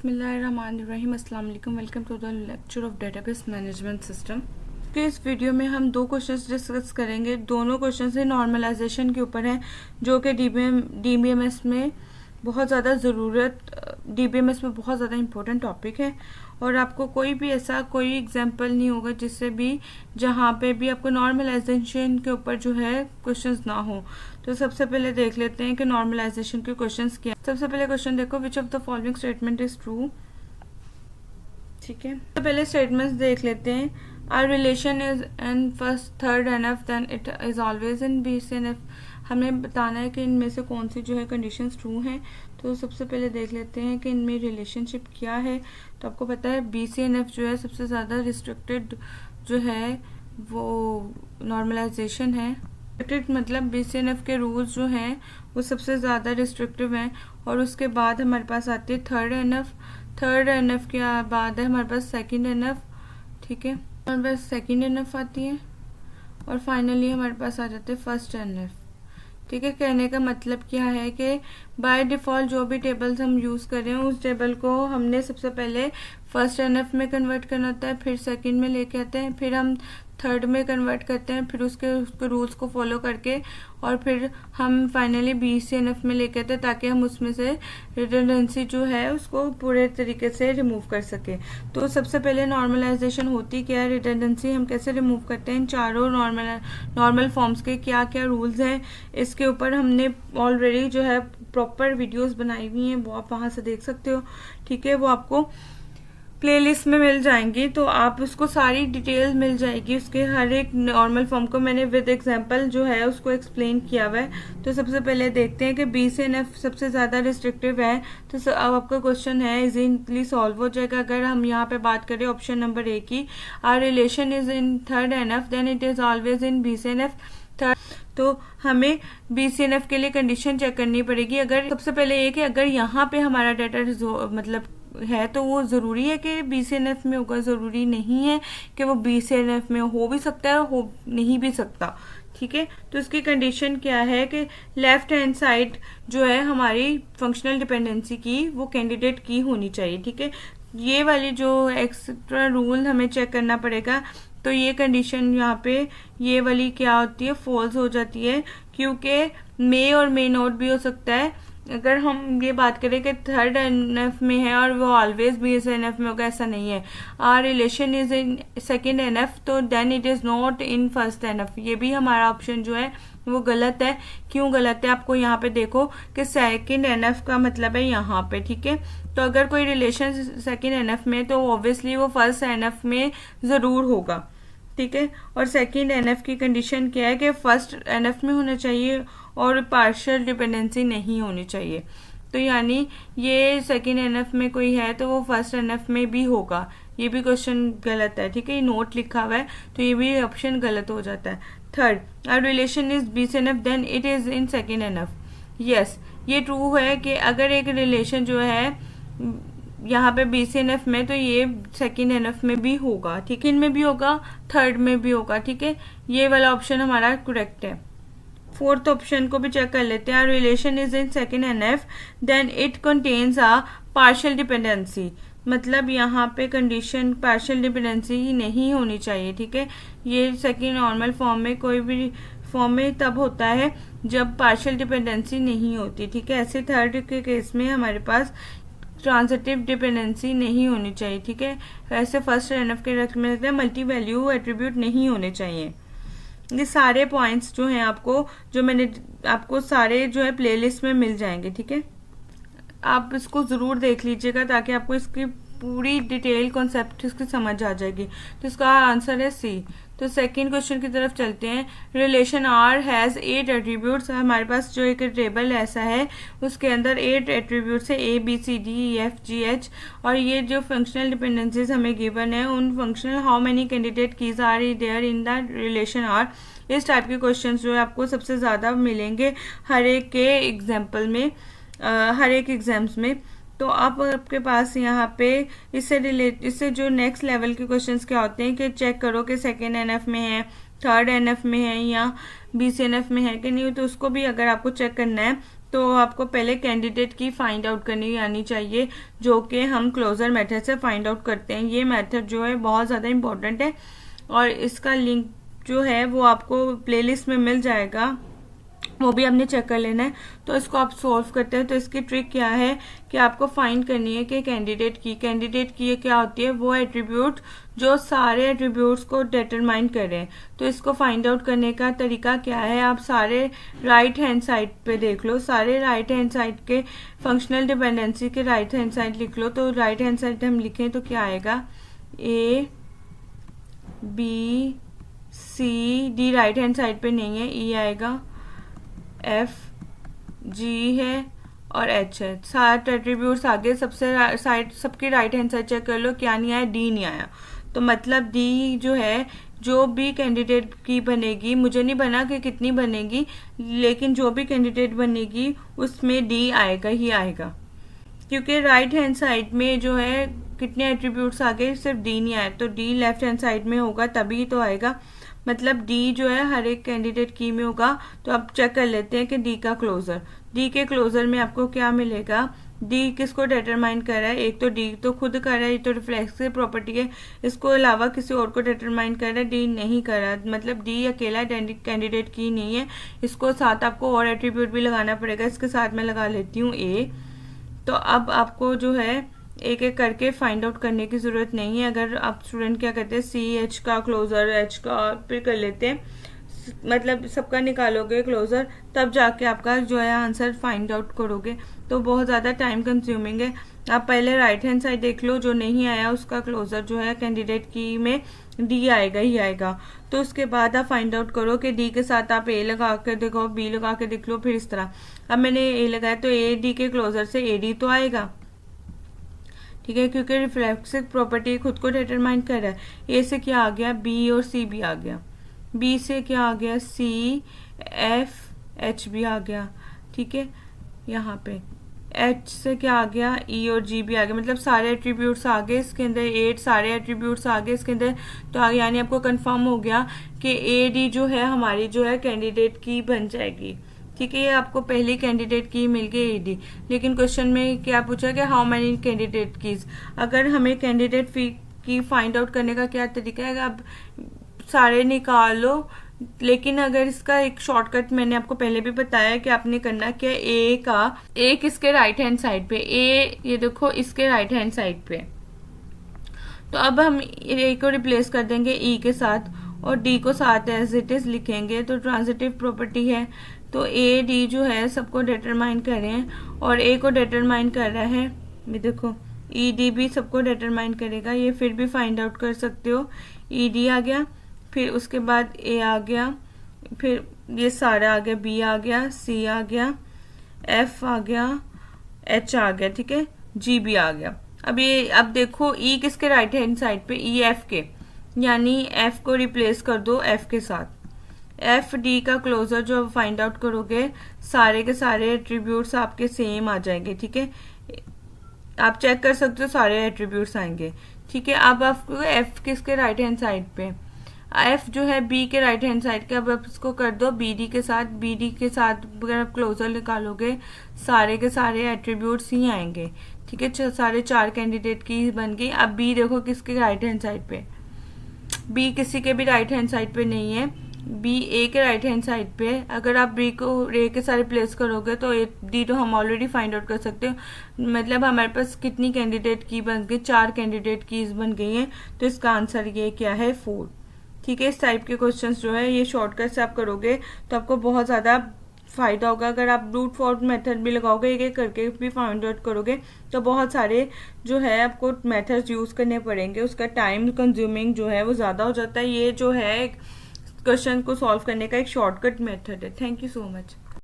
बिस्मिल्लाहिर्रहमानिर्रहीम अस्सलाम वालेकुम। Welcome to the lecture of database management system. कि इस वीडियो में हम दो क्वेश्चंस डिस्कस करेंगे। दोनों क्वेश्चंस है नॉर्मलाइजेशन के ऊपर हैं, जो कि डीबीएमएस में बहुत ज़्यादा डीबीएमएस में बहुत ज़्यादा इंपॉर्टेंट टॉपिक है। और आपको कोई एग्जांपल नहीं होगा जिससे भी जहाँ पे भी आपको नॉर्मलाइजेशन के ऊपर जो है क्वेश्चंस ना हो। तो सबसे पहले देख लेते हैं कि नॉर्मलाइजेशन के क्वेश्चंस क्या। सबसे पहले क्वेश्चन देखो, which of the following statement is true. ठीक है, तो पहले स्टेटमेंट्स देख लेते हैं। R relation is an first third NF then it is always in BCNF. हमें बताना है कि इनमें से कौन सी जो है कंडीशंस ट्रू हैं। तो सबसे पहले देख लेते हैं कि इनमें रिलेशनशिप क्या है। तो आपको पता है बीसीएनएफ जो है सबसे ज़्यादा रिस्ट्रिक्टेड जो है वो नॉर्मलाइजेशन है। रिस्ट्रिक्टेड मतलब बीसीएनएफ के रूल्स जो हैं वो सबसे ज़्यादा रिस्ट्रिक्टिव हैं। और उसके बाद हमारे पास आती है थर्ड एनएफ के बाद है हमारे पास सेकंड एनएफ। ठीक है, हमारे पास सेकंड एनएफ आती है और फाइनली हमारे पास आ जाते हैं फर्स्ट एनएफ। ठीक है, कहने का मतलब क्या है कि बाय डिफ़ॉल्ट जो भी टेबल्स हम यूज़ कर रहे हैं उस टेबल को हमने सबसे पहले फर्स्ट एनएफ में कन्वर्ट करना होता है, फिर सेकंड में लेके आते हैं, फिर हम थर्ड में कन्वर्ट करते हैं, फिर उसके रूल्स को फॉलो करके और फिर हम फाइनली बीसीएनएफ में लेके आते हैं, ताकि हम उसमें से रिडंडेंसी जो है उसको पूरे तरीके से रिमूव कर सके। तो सबसे पहले नॉर्मलाइजेशन होती क्या है, रिडंडेंसी हम कैसे रिमूव करते हैं, इन चारों नॉर्मल फॉर्म्स के क्या क्या रूल्स हैं, इसके ऊपर हमने ऑलरेडी जो है प्रॉपर वीडियोस बनाई हुई हैं, वो आप वहाँ से देख सकते हो। ठीक है, वो आपको प्लेलिस्ट में मिल जाएंगी, तो आप उसको सारी डिटेल मिल जाएगी। उसके हर एक नॉर्मल फॉर्म को मैंने विद एग्जांपल जो है उसको एक्सप्लेन किया हुआ है। तो सबसे पहले देखते हैं कि बीसीएनएफ सबसे ज़्यादा रिस्ट्रिक्टिव है। तो अब आपका क्वेश्चन है इजीली सॉल्व हो जाएगा। अगर हम यहाँ पे बात करें ऑप्शन नंबर ए की, R relation is in third NF then it is always in BCNF third. तो हमें बीसीएनएफ के लिए कंडीशन चेक करनी पड़ेगी। अगर सबसे पहले ये कि अगर यहाँ पे हमारा डाटा मतलब है तो वो ज़रूरी है कि बीसीएनएफ में होगा, ज़रूरी नहीं है कि वो बीसीएनएफ में हो भी सकता है, हो नहीं भी सकता। ठीक है, तो इसकी कंडीशन क्या है कि लेफ्ट हैंड साइड जो है हमारी फंक्शनल डिपेंडेंसी की वो कैंडिडेट की होनी चाहिए। ठीक है, ये वाली जो एक्स्ट्रा रूल हमें चेक करना पड़ेगा। तो ये कंडीशन यहाँ पे ये वाली क्या होती है, फॉल्स हो जाती है, क्योंकि मे और मे नॉट भी हो सकता है। अगर हम ये बात करें कि थर्ड एनएफ में है और वो ऑलवेज बीसीएनएफ में होगा, ऐसा नहीं है। R relation is in second NF तो then it is not in first NF. ये भी हमारा ऑप्शन जो है वो गलत है। क्यों गलत है, आपको यहाँ पे देखो कि सेकंड एनएफ का मतलब है यहाँ पे। ठीक है, तो अगर कोई रिलेशन सेकंड एनएफ में तो ऑब्वियसली वो फर्स्ट एनएफ में ज़रूर होगा। ठीक है, और सेकंड एनएफ की कंडीशन क्या है कि फर्स्ट एनएफ में होना चाहिए और पार्शियल डिपेंडेंसी नहीं होनी चाहिए। तो यानी ये सेकंड एनएफ में कोई है तो वो फर्स्ट एनएफ में भी होगा। ये भी क्वेश्चन गलत है। ठीक है, ये नोट लिखा हुआ है तो ये भी ऑप्शन गलत हो जाता है। Third, R relation is BCNF then it is in second NF. Yes, ये ट्रू है कि अगर एक रिलेशन जो है यहाँ पे बीसीएनएफ में तो ये सेकंड एनएफ में भी होगा। ठीक है, इनमें भी होगा, थर्ड में भी होगा। ठीक है, ये वाला ऑप्शन हमारा करेक्ट है। फोर्थ ऑप्शन को भी चेक कर लेते हैं। Relation is in second NF then it contains a partial dependency. मतलब यहाँ पे कंडीशन पार्शियल डिपेंडेंसी ही नहीं होनी चाहिए। ठीक है, ये सेकंड नॉर्मल फॉर्म में कोई भी फॉर्म में तब होता है जब पार्शियल डिपेंडेंसी नहीं होती। ठीक है, ऐसे थर्ड के केस में हमारे पास ट्रांजिटिव डिपेंडेंसी नहीं होनी चाहिए। ठीक है, ऐसे फर्स्ट एनएफ के रख में लगता है मल्टी वैल्यू एट्रीब्यूट नहीं होने चाहिए। ये सारे पॉइंट्स जो हैं मैंने आपको सारे जो है प्लेलिस्ट में मिल जाएंगे। ठीक है, आप इसको ज़रूर देख लीजिएगा ताकि आपको इसकी पूरी डिटेल कॉन्सेप्ट इसकी समझ आ जाएगी। तो इसका आंसर है सी। तो सेकंड क्वेश्चन की तरफ चलते हैं। Relation R has 8 attributes. हमारे पास जो एक टेबल ऐसा है उसके अंदर 8 एट्रीब्यूट्स है, A B C D E F G H. और ये जो फंक्शनल डिपेंडेंसीज हमें गिवन है उन functional how many candidate keys are there in the relation R. इस टाइप के क्वेश्चन जो है आपको सबसे ज़्यादा मिलेंगे हर एक के एग्जाम्पल में, हर एक एग्जाम्स में। तो आप आपके पास यहाँ पे इससे जो नेक्स्ट लेवल के क्वेश्चंस क्या होते हैं कि चेक करो कि सेकेंड एनएफ में है, थर्ड एनएफ में है या बीसीएनएफ में है कि नहीं। तो उसको भी अगर आपको चेक करना है तो आपको पहले कैंडिडेट की फाइंड आउट करनी आनी चाहिए, जो कि हम क्लोजर मेथड से फाइंड आउट करते हैं। ये मेथड जो है बहुत ज़्यादा इम्पोर्टेंट है और इसका लिंक जो है वो आपको प्लेलिस्ट में मिल जाएगा, वो भी आपने चेक कर लेना है। तो इसको आप सॉल्व करते हैं तो इसकी ट्रिक क्या है कि आपको फाइंड करनी है कि कैंडिडेट की क्या होती है, वो एट्रीब्यूट जो सारे एट्रीब्यूट्स को डिटरमाइन करें। तो इसको फाइंड आउट करने का तरीका क्या है, आप सारे राइट हैंड साइड पे देख लो, सारे राइट हैंड साइड के फंक्शनल डिपेंडेंसी के राइट हैंड साइड लिख लो। तो राइट हैंड साइड हम लिखें तो क्या आएगा, A B C D right hand side पे नहीं है, E आएगा, F G है और H है। 7 एट्रीब्यूट्स आगे सबसे साइड सबकी राइट हैंड साइड चेक कर लो, क्या नहीं आया, D नहीं आया। तो मतलब D जो है, जो भी कैंडिडेट की बनेगी, मुझे नहीं बना कि कितनी बनेगी, लेकिन जो भी कैंडिडेट बनेगी उसमें D आएगा ही आएगा, क्योंकि राइट हैंड साइड में जो है कितने एट्रीब्यूट्स आ गए, सिर्फ D नहीं आया। तो D लेफ्ट हैंड साइड में होगा तभी तो आएगा, मतलब D जो है हर एक कैंडिडेट की में होगा। तो आप चेक कर लेते हैं कि D का क्लोजर, D के क्लोजर में आपको क्या मिलेगा, D किसको डिटरमाइन कर रहा है, एक तो D तो खुद कर रहा है, ये तो रिफ्लेक्सिव प्रॉपर्टी है, इसको अलावा किसी और को डिटरमाइन कर रहा है, D नहीं कर रहा, मतलब D अकेला कैंडिडेट की नहीं है, इसको साथ आपको और एट्रीब्यूट भी लगाना पड़ेगा। इसके साथ मैं लगा लेती हूँ A। तो अब आपको जो है एक एक करके फाइंड आउट करने की जरूरत नहीं है। अगर आप स्टूडेंट क्या करते हैं, CH का क्लोजर, H का फिर कर लेते हैं, मतलब सबका निकालोगे क्लोजर, तब जाके आपका जो है आंसर फाइंड आउट करोगे, तो बहुत ज़्यादा टाइम कंज्यूमिंग है। आप पहले राइट हैंड साइड देख लो, जो नहीं आया उसका क्लोजर जो है कैंडिडेट की में D आएगा ही आएगा। तो उसके बाद आप फाइंड आउट करो कि D के साथ आप A लगा कर देखो, B लगा के देख लो, फिर इस तरह। अब मैंने A लगाया तो A D के क्लोजर से AD तो आएगा, ठीक है, क्योंकि रिफ्लेक्सिव प्रॉपर्टी खुद को डिटरमाइन कर रहा है। A से क्या आ गया, B और C भी आ गया, B से क्या आ गया, C F H भी आ गया, ठीक है, यहाँ पे H से क्या आ गया, E और G भी आ गया, मतलब सारे एट्रीब्यूट्स आ गए इसके अंदर, 8 सारे एट्रीब्यूट्स आ गए इसके अंदर। तो यानी आपको कंफर्म हो गया कि AD जो है हमारी जो है कैंडिडेट की बन जाएगी, ठीक है। ये आपको पहली कैंडिडेट की मिल गई AD, लेकिन क्वेश्चन में क्या पूछा कि हाउ मेनी कैंडिडेट कीज। अगर हमें कैंडिडेट की फाइंड आउट करने का क्या तरीका है, आप सारे निकाल लो, लेकिन अगर इसका एक शॉर्टकट मैंने आपको पहले भी बताया कि आपने करना क्या, A किसके राइट हैंड साइड पे, A ये देखो इसके राइट हैंड साइड पे। तो अब हम A को रिप्लेस कर देंगे E के साथ और D को साथ एज इट इज लिखेंगे, तो ट्रांजिटिव प्रॉपर्टी है। तो A D जो है सबको डिटरमाइन कर रहे हैं और A को डिटरमाइन कर रहा है, ये देखो E D भी सबको डिटरमाइन करेगा, ये फिर भी फाइंड आउट कर सकते हो। E D आ गया, फिर उसके बाद A आ गया, फिर ये सारा आ गया, B आ गया, C आ गया, F आ गया, H आ गया, ठीक है, G भी आ गया। अब देखो E किसके राइट हैंड साइड पे, E F के, यानी F को रिप्लेस कर दो F के साथ। F D का क्लोजर जो फाइंड आउट करोगे, सारे के सारे एट्रीब्यूट्स आपके सेम आ जाएंगे, ठीक है, आप चेक कर सकते हो सारे एट्रीब्यूट्स आएंगे, ठीक है। अब आपको F किसके राइट हैंड साइड पे, F जो है B के राइट हैंड साइड के, अब आप इसको कर दो BD के साथ अगर आप क्लोजर निकालोगे सारे के सारे एट्रीब्यूट्स ही आएंगे, ठीक है, सारे 4 कैंडिडेट की बन गई। अब B देखो किसके राइट हैंड साइड पे, B किसी के भी राइट हैंड साइड पे नहीं है, B A के राइट हैंड साइड पे। अगर आप B को A के साथ रिप्लेस करोगे तो D तो हम ऑलरेडी फाइंड आउट कर सकते हो, मतलब हमारे पास कितनी कैंडिडेट की बन गई, 4 कैंडिडेट कीज बन गई हैं। तो इसका आंसर ये क्या है, 4, ठीक है। इस टाइप के क्वेश्चंस जो है ये शॉर्टकट से आप करोगे तो आपको बहुत ज़्यादा फायदा होगा। अगर आप ब्रूट फोर्स मेथड भी लगाओगे, एक एक करके भी फाइंड आउट करोगे, तो बहुत सारे जो है आपको मेथड्स यूज़ करने पड़ेंगे, उसका टाइम कंज्यूमिंग जो है वो ज़्यादा हो जाता है। ये जो है क्वेश्चन को सॉल्व करने का एक शॉर्टकट मेथड है। Thank you so much.